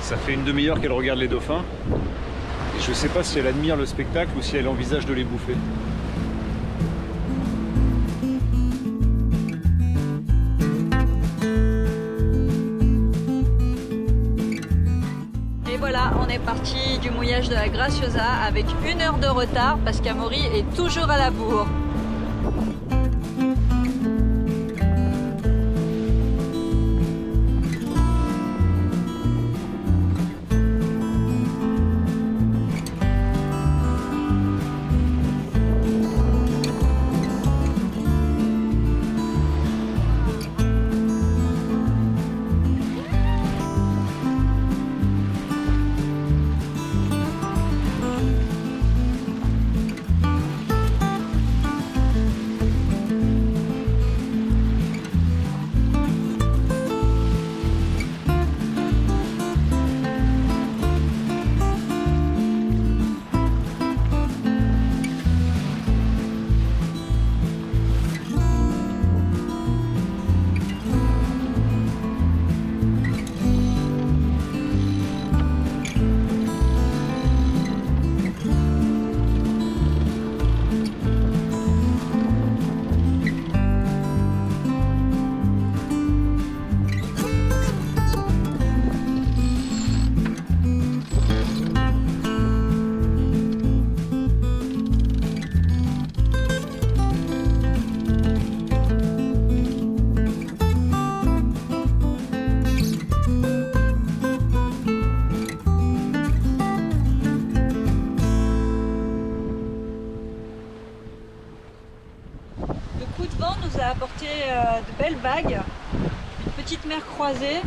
Ça fait une demi-heure qu'elle regarde les dauphins. Et je sais pas si elle admire le spectacle ou si elle envisage de les bouffer. Et voilà, on est parti du mouillage de la Graciosa avec 1 heure de retard parce qu'Amaury est toujours à la bourre. Nous a apporté de belles vagues, une petite mer croisée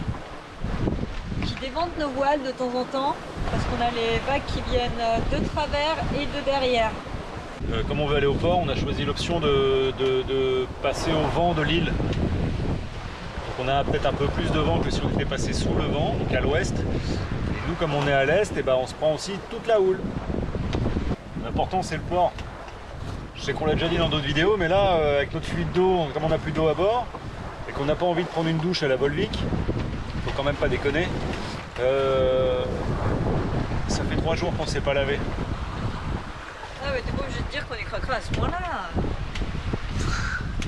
qui dévente nos voiles de temps en temps parce qu'on a les vagues qui viennent de travers et de derrière. Comme on veut aller au port, on a choisi l'option de passer au vent de l'île. Donc on a peut-être un peu plus de vent que si on était passé sous le vent, donc à l'ouest. Et nous, comme on est à l'est, et ben on se prend aussi toute la houle. L'important c'est le port. Je sais qu'on l'a déjà dit dans d'autres vidéos, mais là, avec notre fuite d'eau, comme on n'a plus d'eau à bord, et qu'on n'a pas envie de prendre une douche à la Volvic, faut quand même pas déconner, ça fait 3 jours qu'on ne s'est pas lavé. Ah mais t'es pas obligé de dire qu'on est cracra à ce point-là.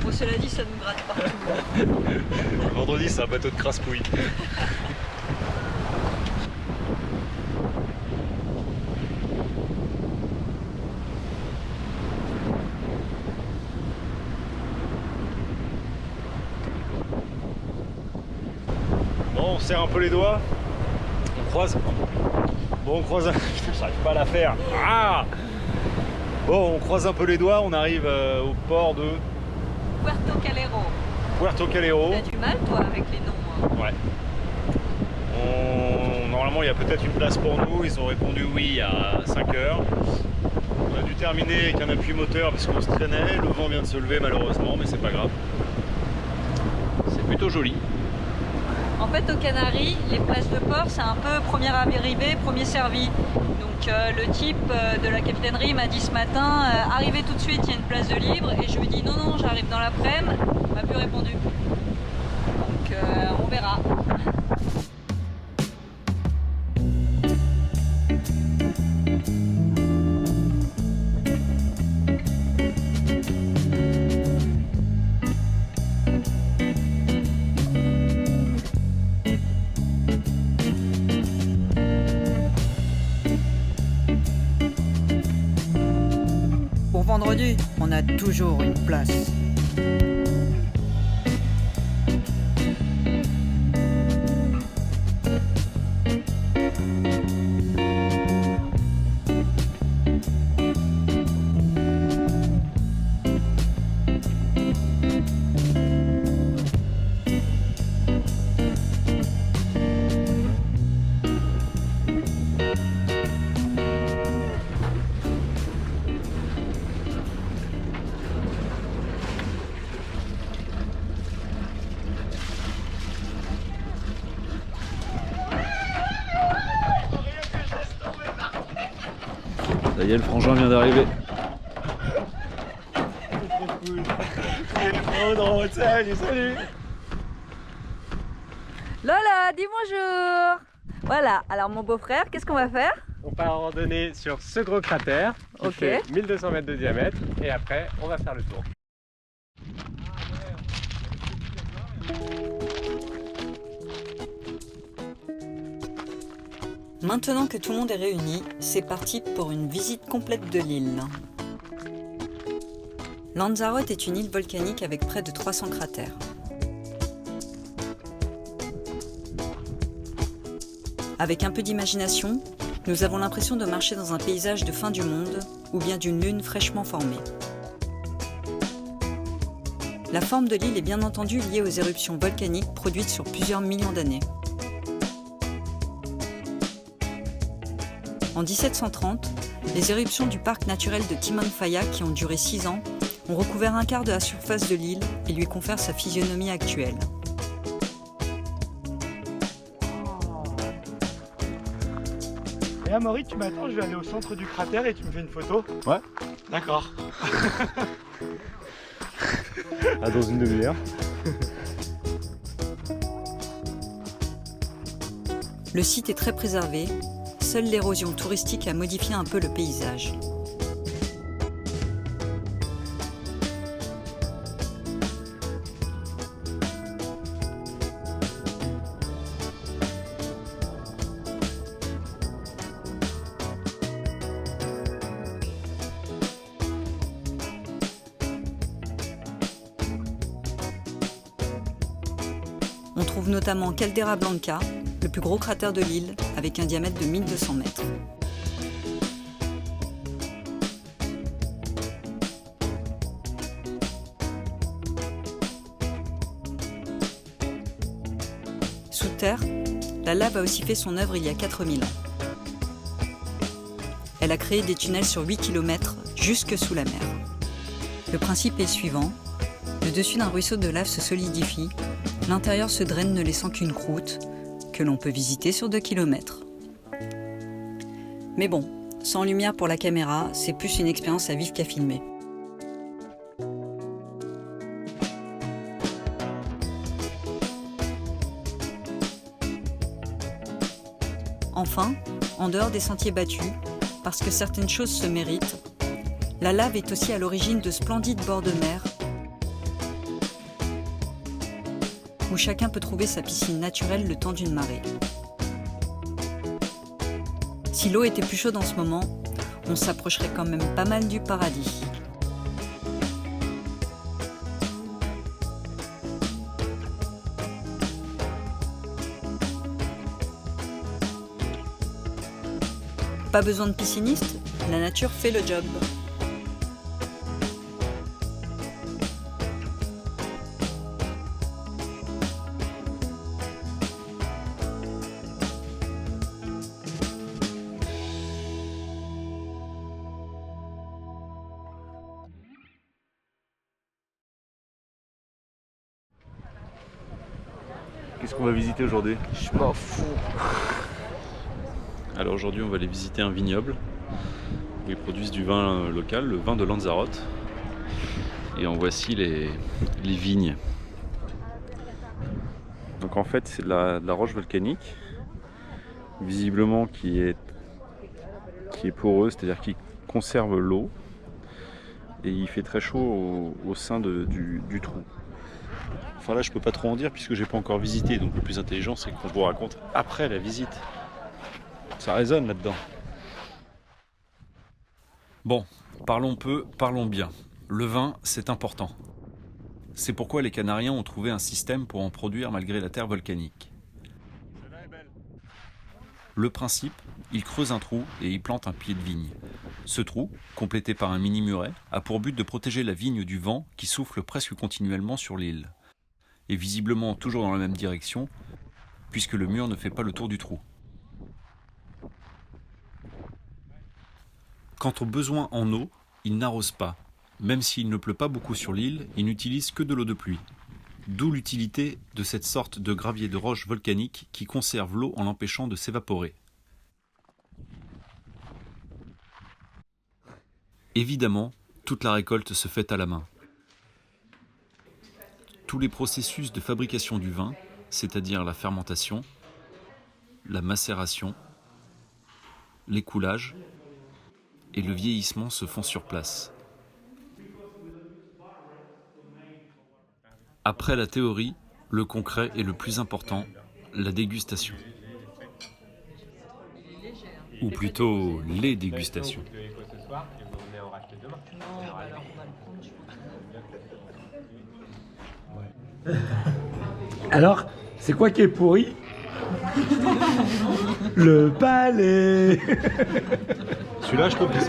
Bon, cela dit, ça nous gratte partout. Le vendredi, c'est un bateau de crasse-pouille. Bon, on serre un peu les doigts, on croise. Bon, on croise. Putain, j'arrive pas à la faire. Ah bon, on croise un peu les doigts, on arrive au port de Puerto Calero. Puerto Calero. T'as du mal, toi, avec les noms. Hein. Ouais. Normalement, il y a peut-être une place pour nous. Ils ont répondu oui à 5 heures. On a dû terminer avec un appui moteur parce qu'on se traînait. Le vent vient de se lever malheureusement, mais c'est pas grave. C'est plutôt joli. En fait, aux Canaries, les places de port, c'est un peu premier arrivé, premier servi. Donc le type de la capitainerie m'a dit ce matin, arrivez tout de suite, il y a une place de libre. Et je lui ai dit non, j'arrive dans l'après-midi. Il m'a plus répondu. Donc on verra. Pour vendredi, on a toujours une place. Ça y est, le frangin vient d'arriver. Lola, dis bonjour. Voilà, alors mon beau-frère, qu'est-ce qu'on va faire? On part en randonnée sur ce gros cratère qui fait 1200 mètres de diamètre et après on va faire le tour. Maintenant que tout le monde est réuni, c'est parti pour une visite complète de l'île. Lanzarote est une île volcanique avec près de 300 cratères. Avec un peu d'imagination, nous avons l'impression de marcher dans un paysage de fin du monde ou bien d'une lune fraîchement formée. La forme de l'île est bien entendu liée aux éruptions volcaniques produites sur plusieurs millions d'années. En 1730, les éruptions du parc naturel de Timanfaya, qui ont duré 6 ans, ont recouvert un quart de la surface de l'île et lui confèrent sa physionomie actuelle. Et Amaury, tu m'attends, je vais aller au centre du cratère et tu me fais une photo? Ouais. D'accord. Dans une demi-heure. Le site est très préservé, seule l'érosion touristique a modifié un peu le paysage. On trouve notamment Caldera Blanca, le plus gros cratère de l'île, avec un diamètre de 1200 mètres. Sous terre, la lave a aussi fait son œuvre il y a 4000 ans. Elle a créé des tunnels sur 8 km jusque sous la mer. Le principe est le suivant. Le dessus d'un ruisseau de lave se solidifie, l'intérieur se draine ne laissant qu'une croûte, que l'on peut visiter sur 2 km. Mais bon, sans lumière pour la caméra, c'est plus une expérience à vivre qu'à filmer. Enfin, en dehors des sentiers battus, parce que certaines choses se méritent, la lave est aussi à l'origine de splendides bords de mer où chacun peut trouver sa piscine naturelle le temps d'une marée. Si l'eau était plus chaude en ce moment, on s'approcherait quand même pas mal du paradis. Pas besoin de pisciniste, la nature fait le job. Qu'est-ce qu'on va visiter aujourd'hui? Je m'en fous. Alors aujourd'hui on va aller visiter un vignoble où ils produisent du vin local, le vin de Lanzarote. Et en voici les vignes. Donc en fait c'est de la roche volcanique, visiblement qui est poreuse, c'est-à-dire qui conserve l'eau. Et il fait très chaud au sein du trou. Enfin là je peux pas trop en dire puisque j'ai pas encore visité, donc le plus intelligent c'est qu'on vous raconte après la visite. Ça résonne là-dedans. Bon, parlons peu, parlons bien. Le vin, c'est important. C'est pourquoi les Canariens ont trouvé un système pour en produire malgré la terre volcanique. Le principe, ils creusent un trou et y plantent un pied de vigne. Ce trou, complété par un mini-muret, a pour but de protéger la vigne du vent qui souffle presque continuellement sur l'île. Et visiblement toujours dans la même direction, puisque le mur ne fait pas le tour du trou. Quant aux besoins en eau, ils n'arrosent pas. Même s'il ne pleut pas beaucoup sur l'île, ils n'utilisent que de l'eau de pluie. D'où l'utilité de cette sorte de gravier de roche volcanique qui conserve l'eau en l'empêchant de s'évaporer. Évidemment, toute la récolte se fait à la main. Tous les processus de fabrication du vin, c'est-à-dire la fermentation, la macération, l'écoulage et le vieillissement se font sur place. Après la théorie, le concret est le plus important, la dégustation. Ou plutôt les dégustations. Alors, c'est quoi qui est pourri? Le palais. Celui-là, je trouve qu'il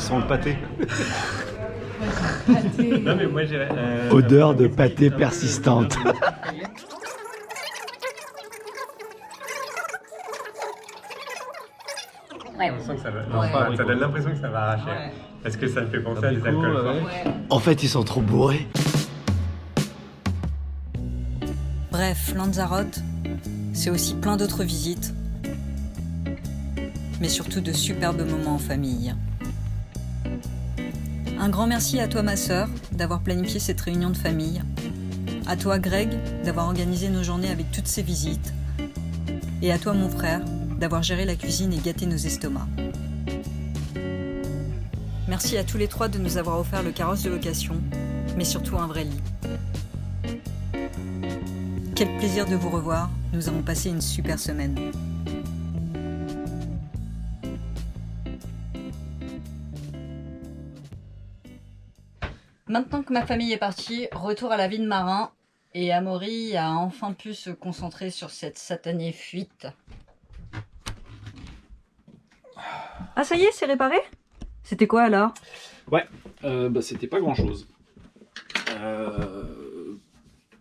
sent le pâté. Non mais moi j'ai... Odeur de pâté persistante. On sent que ça va... Non, ça donne l'impression que ça va arracher. Est-ce que ça me fait penser à des alcools forts? En fait, ils sont trop bourrés. Bref, Lanzarote, c'est aussi plein d'autres visites, mais surtout de superbes moments en famille. Un grand merci à toi ma sœur d'avoir planifié cette réunion de famille, à toi Greg d'avoir organisé nos journées avec toutes ces visites, et à toi mon frère d'avoir géré la cuisine et gâté nos estomacs. Merci à tous les trois de nous avoir offert le carrosse de location, mais surtout un vrai lit. Quel plaisir de vous revoir, nous avons passé une super semaine. Maintenant que ma famille est partie, retour à la vie de marin, et Amaury a enfin pu se concentrer sur cette satanée fuite. Ah ça y est, c'est réparé? C'était quoi alors? Ouais, c'était pas grand chose.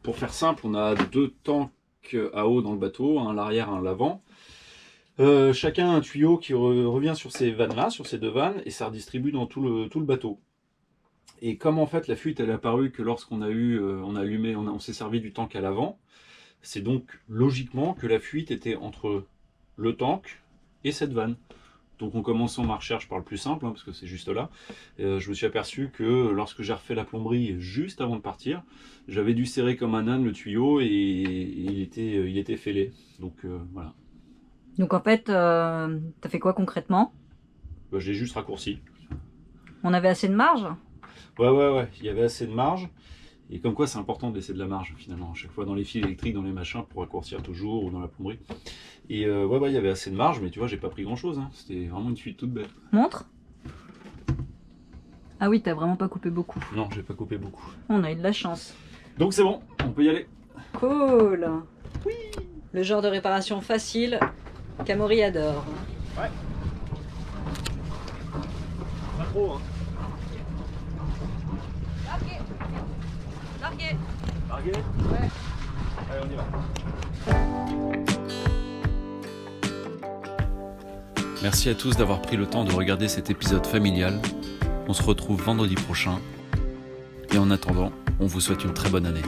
Pour faire simple, on a 2 tanks à eau dans le bateau, un à l'arrière, un à l'avant. Chacun un tuyau qui revient sur ces vannes-là, sur ces 2 vannes, et ça redistribue dans tout le bateau. Et comme en fait la fuite elle est apparue que lorsqu'on a allumé, on s'est servi du tank à l'avant, c'est donc logiquement que la fuite était entre le tank et cette vanne. Donc en commençant ma recherche par le plus simple, parce que c'est juste là, je me suis aperçu que lorsque j'ai refait la plomberie juste avant de partir, j'avais dû serrer comme un âne le tuyau et il était fêlé. Donc voilà. Donc en fait, t'as fait quoi concrètement? J'ai juste raccourci. On avait assez de marge? Ouais, il y avait assez de marge. Et comme quoi c'est important de laisser de la marge finalement, à chaque fois dans les fils électriques, dans les machins, pour raccourcir toujours, ou dans la plomberie. Et il y avait assez de marge, mais tu vois, j'ai pas pris grand chose, hein. C'était vraiment une fuite toute bête. Montre. Ah oui, t'as vraiment pas coupé beaucoup. Non, j'ai pas coupé beaucoup. On a eu de la chance. Donc c'est bon, on peut y aller. Cool. Oui. Le genre de réparation facile qu'Amaury adore. Ouais. Pas trop, hein. Largué. Largué? Ouais. Allez, on y va. Merci à tous d'avoir pris le temps de regarder cet épisode familial. On se retrouve vendredi prochain. Et en attendant, on vous souhaite une très bonne année.